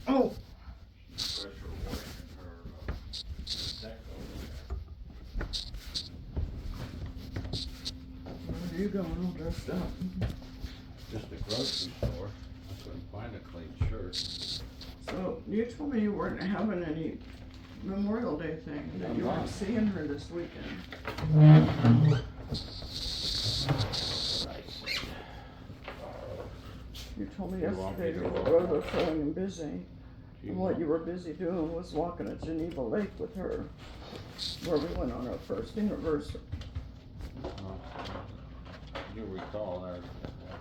Oh. Pressure washing her deck over Where are you going all dressed up? there. Just the grocery store. I couldn't find a clean shirt. So, you told me you weren't having any Memorial Day thing, that I'm you weren't not. seeing her this weekend. You told me You want me yesterday to you roll? were overflowing and busy. Do you And what want- you were busy doing was walking at Geneva Lake with her, where we went on our first anniversary. You recall that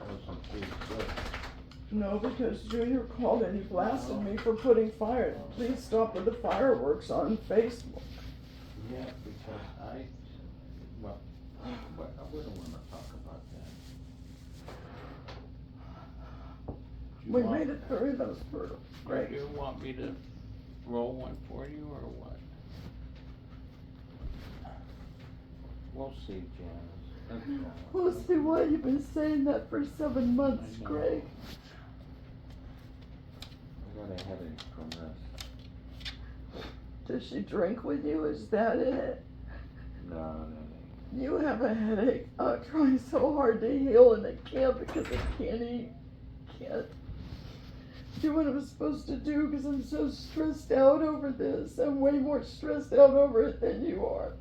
wasn't too good. No, because Junior called and he blasted me for putting please stop with the fireworks on Facebook. Yeah, because well, I wouldn't wanna talk about that. Do you We want- made it through those hurdles. Great. Do you want me to roll one for you or what? We'll see, Janice. That's all. Well, see why you've been saying that for 7 months, I know. Greg. I got a headache from this. Does she drink with you? Is that it? No. You have a headache. I'm trying so hard to heal and I can't because I can't eat. Can't do what I'm supposed to do because I'm so stressed out over this. I'm way more stressed out over it than you are.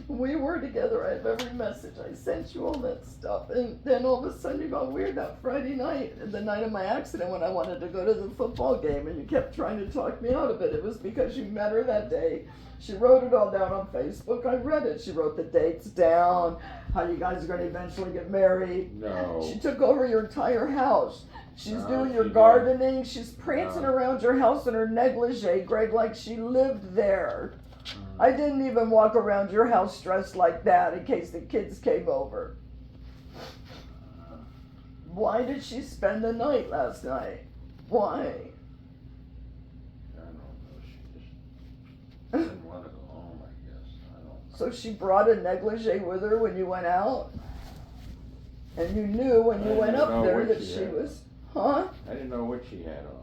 When we were together, I have every message. I sent you all that stuff. And then all of a sudden you got weird that Friday night, the night of my accident when I wanted to go to the football game and you kept trying to talk me out of it. It was because you met her that day. She wrote it all down on Facebook. I read it. She wrote the dates down, how you guys are going to eventually get married. No. She took over your entire house. She's No, doing she your didn't. gardening. She's prancing No. around your house in her negligee, Greg, like she lived there. Mm. I didn't even walk around your house dressed like that in case the kids came over. Why did she spend the night last night? Why? I don't know. She just didn't want to go home, I guess. I don't know. So she brought a negligee with her when you went out? And you knew when you I went didn't up know there what that she she had. was, huh? I didn't know what she had on.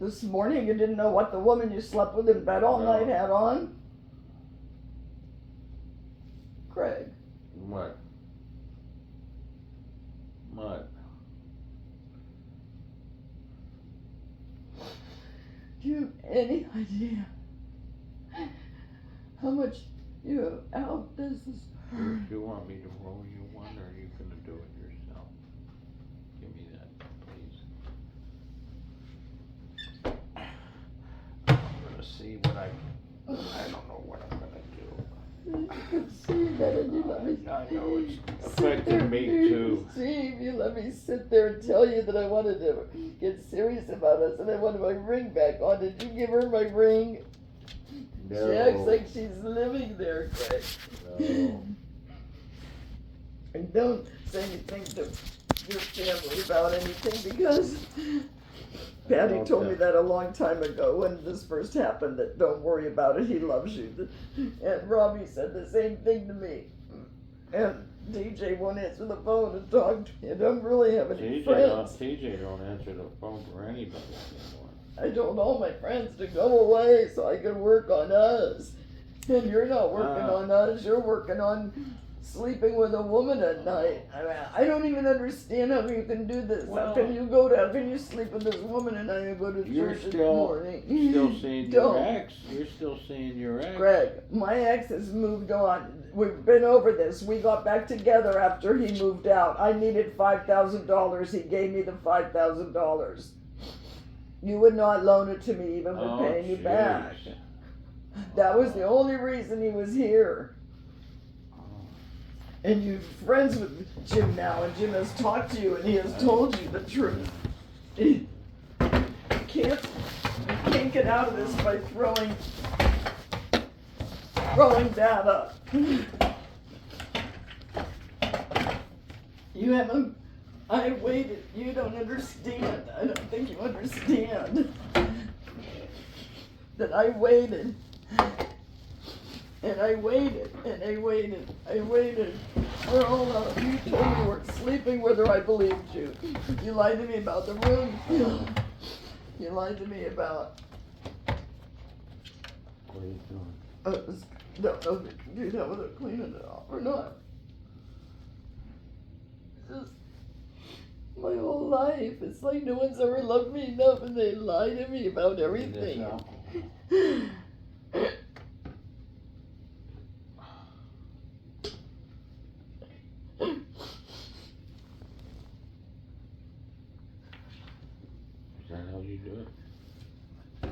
This morning you didn't know what the woman you slept with in bed all No. night had on? Craig. What? What? Do you have any idea how much you out this is hurt? Do you want me to roll you one, or are you gonna do it yourself? Give me that, please. I'm gonna see what I don't know what I'm gonna do. You can see that and you let me I know it's sit there, affecting me too. Steve, you let me sit there and tell you that I wanted to get serious about us and I wanted my ring back on. Did you give her my ring? No. She acts like she's living there, Greg. No. And don't say anything to your family about anything because Patty Don't told me tell. that a long time ago when this first happened, that don't worry about it, he loves you. And Robbie said the same thing to me. And DJ won't answer the phone and talk to me. I don't really have any friends. TJ don't answer the phone for anybody anymore. I told all my friends to go away so I could work on us. And you're not working on us, you're working on sleeping with a woman at night. I mean, I don't even understand how you can do this. Well- how can you sleep with this woman and then you go to You're church in the still- morning? Still seeing your Don't. ex. You're still seeing your ex. Greg, my ex has moved on. We've been over this. We got back together after he moved out. I needed $5,000. He gave me the $5,000. You would not loan it to me even with paying you back. jeez. That was the only reason he was here. And you're friends with Jim now, and Jim has talked to you, and he has told you the truth. You can't get out of this by throwing that up. You haven't. I waited. You don't understand. I don't think you understand that I waited. And I waited, and I waited, for all of you. Told me you weren't sleeping with her, I believed you. You lied to me about the room. You lied to me about, What are you doing? I was, don't know if you can do that without cleaning it off or not. Just, my whole life, it's like no one's ever loved me enough and they lie to me about That's everything. alcohol. Is that how you do it?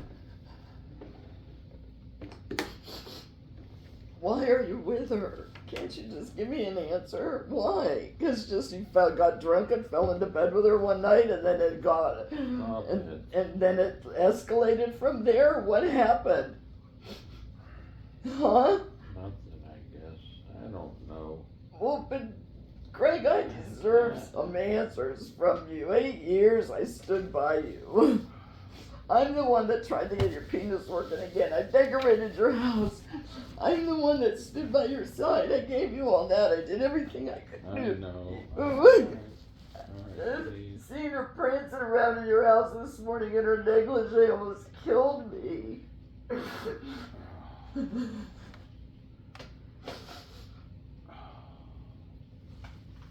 Why are you with her? Can't you just give me an answer? Why? Because just you got drunk and fell into bed with her one night and then it got, Stop it. and then it escalated from there? What happened? Huh? Nothing, I guess. I don't know. Well, but Greg, I deserve some answers from you. 8 years I stood by you. I'm the one that tried to get your penis working again. I decorated your house. I'm the one that stood by your side. I gave you all that. I did everything I could I do. know. Alright, Please. seeing her prancing around in your house this morning in her negligee almost killed me.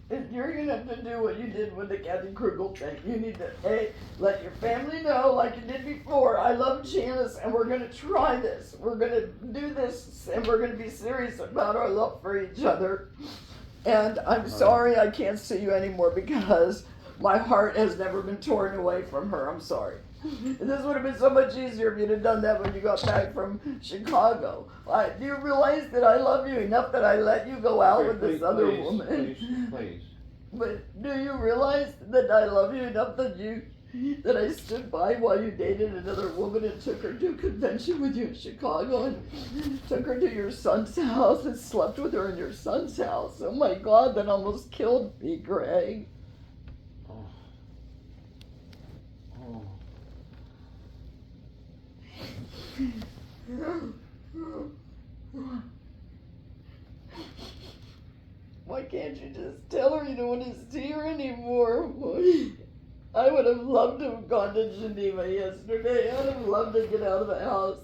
And you're gonna have to do what you did with the Kathy Krugel thing. You need to, hey, let your family know, like you did before, I love Janice and we're gonna try this. We're gonna do this and we're gonna be serious about our love for each other. And I'm sorry I can't see you anymore because my heart has never been torn away from her. I'm sorry. This would have been so much easier if you'd have done that when you got back from Chicago. Do you realize that I love you enough that I let you go out with this other woman? Please. But do you realize that I love you enough that I stood by while you dated another woman and took her to a convention with you in Chicago and took her to your son's house and slept with her in your son's house? Oh my God, that almost killed me, Greg. Oh. Oh. Why can't you just tell her you don't want to see her anymore? I would have loved to have gone to Geneva yesterday. I would have loved to get out of the house.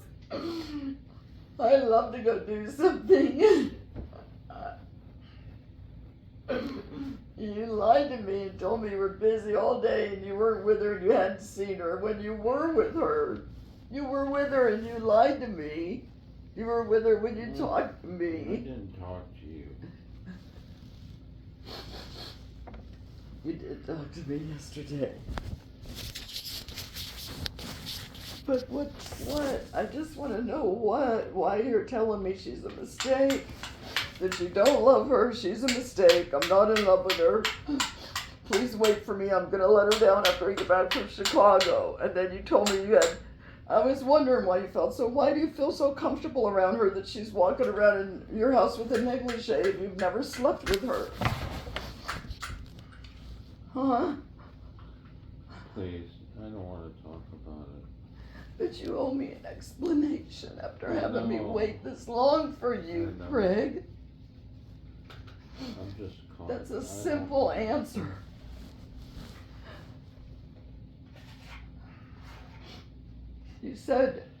I'd love to go do something. You lied to me and told me you were busy all day and you weren't with her and you hadn't seen her. When you were with her, and you lied to me. You were with her when you talked to I me. didn't talk to you. You did talk to me yesterday. But what? I just want to know why you're telling me she's a mistake. That you don't love her, she's a mistake. I'm not in love with her. Please wait for me. I'm gonna let her down after we get back from Chicago. And then you told me you had, I was wondering why do you feel so comfortable around her that she's walking around in your house with a negligee if you've never slept with her? Huh? Please, I don't want to talk about it. But you owe me an explanation after I having me know. wait this long for you, I know. Craig. I'm just calm. That's I a don't- simple answer.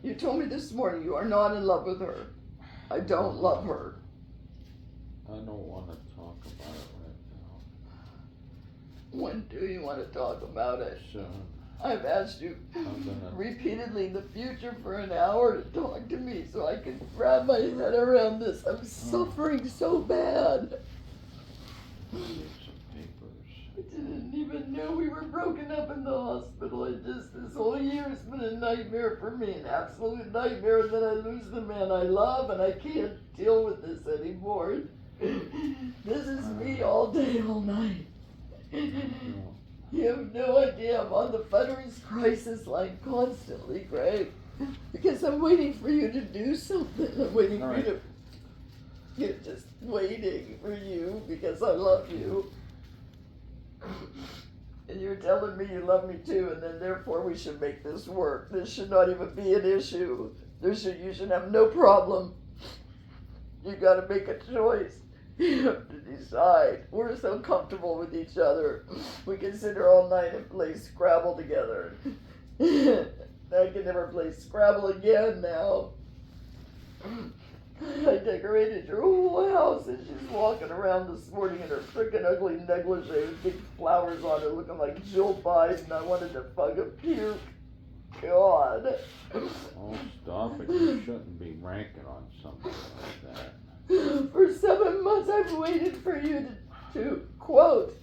You told me this morning you are not in love with her. I don't love her. I don't want to talk about it right When do you want to talk about it? now. Soon. I've asked you I'm gonna. repeatedly in the future for an hour to talk to me so I can wrap my head around this. I'm suffering so bad. Get some papers. I didn't even know we were broken up in the hospital. This whole year has been a nightmare for me, an absolute nightmare. And then I lose the man I love and I can't deal with this anymore. This is me all day, all night. No. You have no idea. I'm on the Veterans Crisis line constantly, Greg. Because I'm waiting for you to do something. I'm waiting for you to. You're just waiting for you because I love you. And you're telling me you love me too, and then therefore we should make this work. This should not even be an issue. You should have no problem. You gotta make a choice. You have to decide. We're so comfortable with each other. We can sit here all night and play Scrabble together. I can never play Scrabble again now. I decorated your whole house, and she's walking around this morning in her frickin' ugly negligee with big flowers on it, looking like Jill Biden. I wanted to fucking puke. God. Oh, stop it. You shouldn't be ranking on something like that. For 7 months I've waited for you to quote,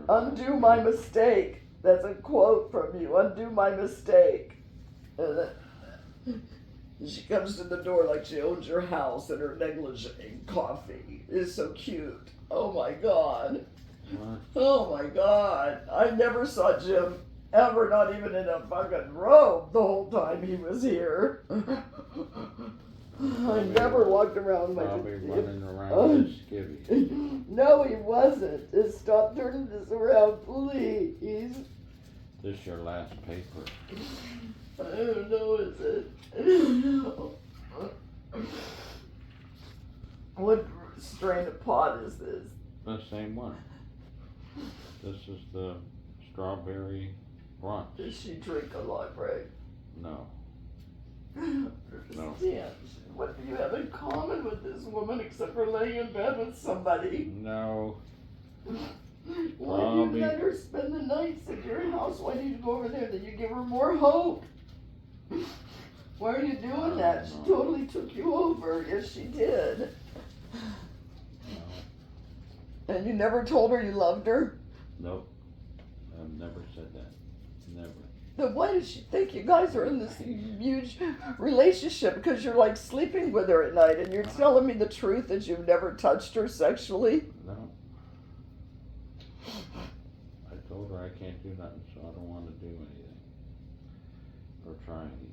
undo my mistake. That's a quote from you. Undo my mistake. And then she comes to the door like she owns your house in her negligee and coffee. It's so cute. Oh my God. What? Oh my God. I never saw Jim ever, not even in a fucking robe the whole time he was here. I never walked around my Probably running around with skivvies. No, he wasn't. Just stop turning this around, please. This your last paper. I don't know, is it? I don't know. What strain of pot is this? The same one. This is the strawberry brunch. Does she drink a lot, Greg? No. No. Damn. What do you have in common with this woman except for laying in bed with somebody? No. Why do you let her spend the nights at your house? Why do you go over there? Then you give her more hope. Why are you doing that? She totally took you over. Yes, she did. No. And you never told her you loved her? Nope. I've never said that. Never. Then why does she think you guys are in this huge relationship? Because you're like sleeping with her at night and you're telling me the truth that you've never touched her sexually? No. I told her I can't do nothing, so I don't want to do anything. Or try anything.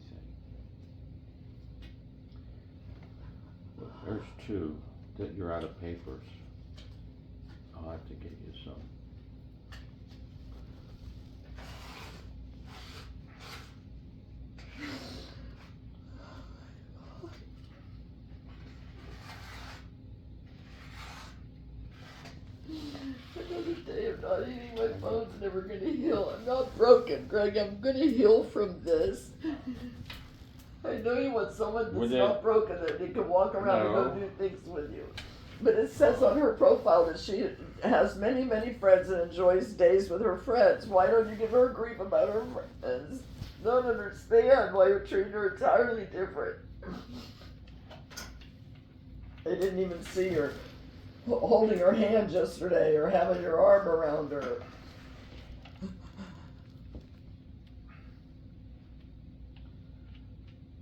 There's two that you're out of papers. I'll have to get you some. Another day of not eating, my bone's never gonna heal. I'm not broken, Greg. I'm gonna heal from this. I know you want someone that's not broken, that they can walk around and go do things with you. But it says on her profile that she has many, many friends and enjoys days with her friends. Why don't you give her grief about her friends? Don't understand why you're treating her entirely different. I didn't even see her holding her hand yesterday or having your arm around her.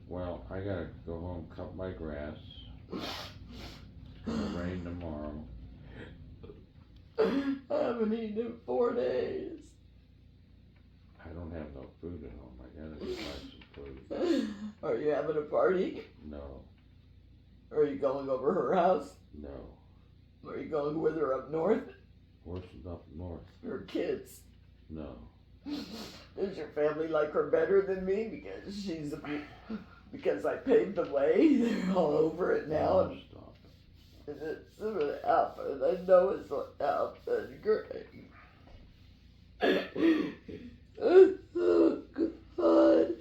Well, I gotta go home, cut my grass. It's gonna rain tomorrow. I haven't eaten in 4 days. I don't have no food at home. I gotta go buy some food. Are you having a party? No. Are you going over her house? No. Are you going with her up north? Horses up north. Her kids? No. Does your family like her better than me because I paved the way? They're all over it now. No, stop it. And it's gonna happen. I know it's gonna happen. Great. Oh, God.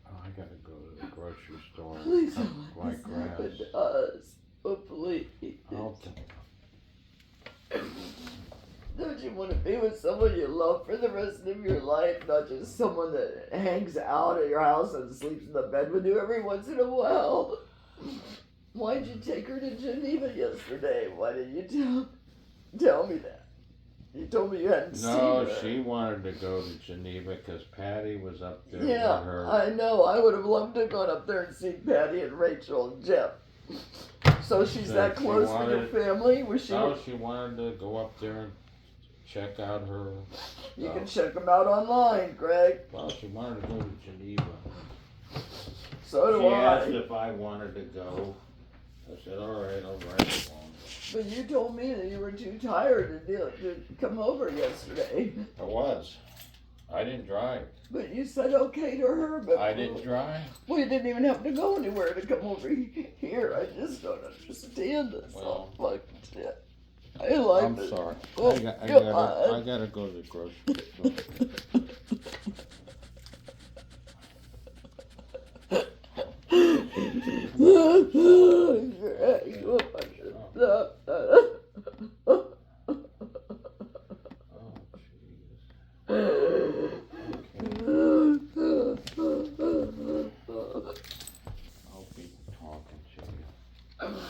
Oh, I gotta go to the grocery store. Please cut don't my let this grass. happen to us. Oh, please. Don't you want to be with someone you love for the rest of your life, not just someone that hangs out at your house and sleeps in the bed with you every once in a while? Why'd you take her to Geneva yesterday? Why didn't you tell me that? You told me you hadn't seen her. No, she wanted to go to Geneva because Patty was up there with her. Yeah, I know. I would have loved to have gone up there and seen Patty and Rachel and Jeff. So she's that close with your family? Was she? No, she wanted to go up there and check out her. You can check them out online, Greg. Well, she wanted to go to Geneva. So do She I. asked if I wanted to go. I said, all right, I'll ride along. But you told me that you were too tired to come over yesterday. I was. I didn't drive. But you said okay to her. But I didn't drive. We didn't even have to go anywhere to come over here. I just don't understand this. Well, Fucking shit. I like I'm it. sorry. Oh, I God. gotta go to the grocery store. I'll be talking to you.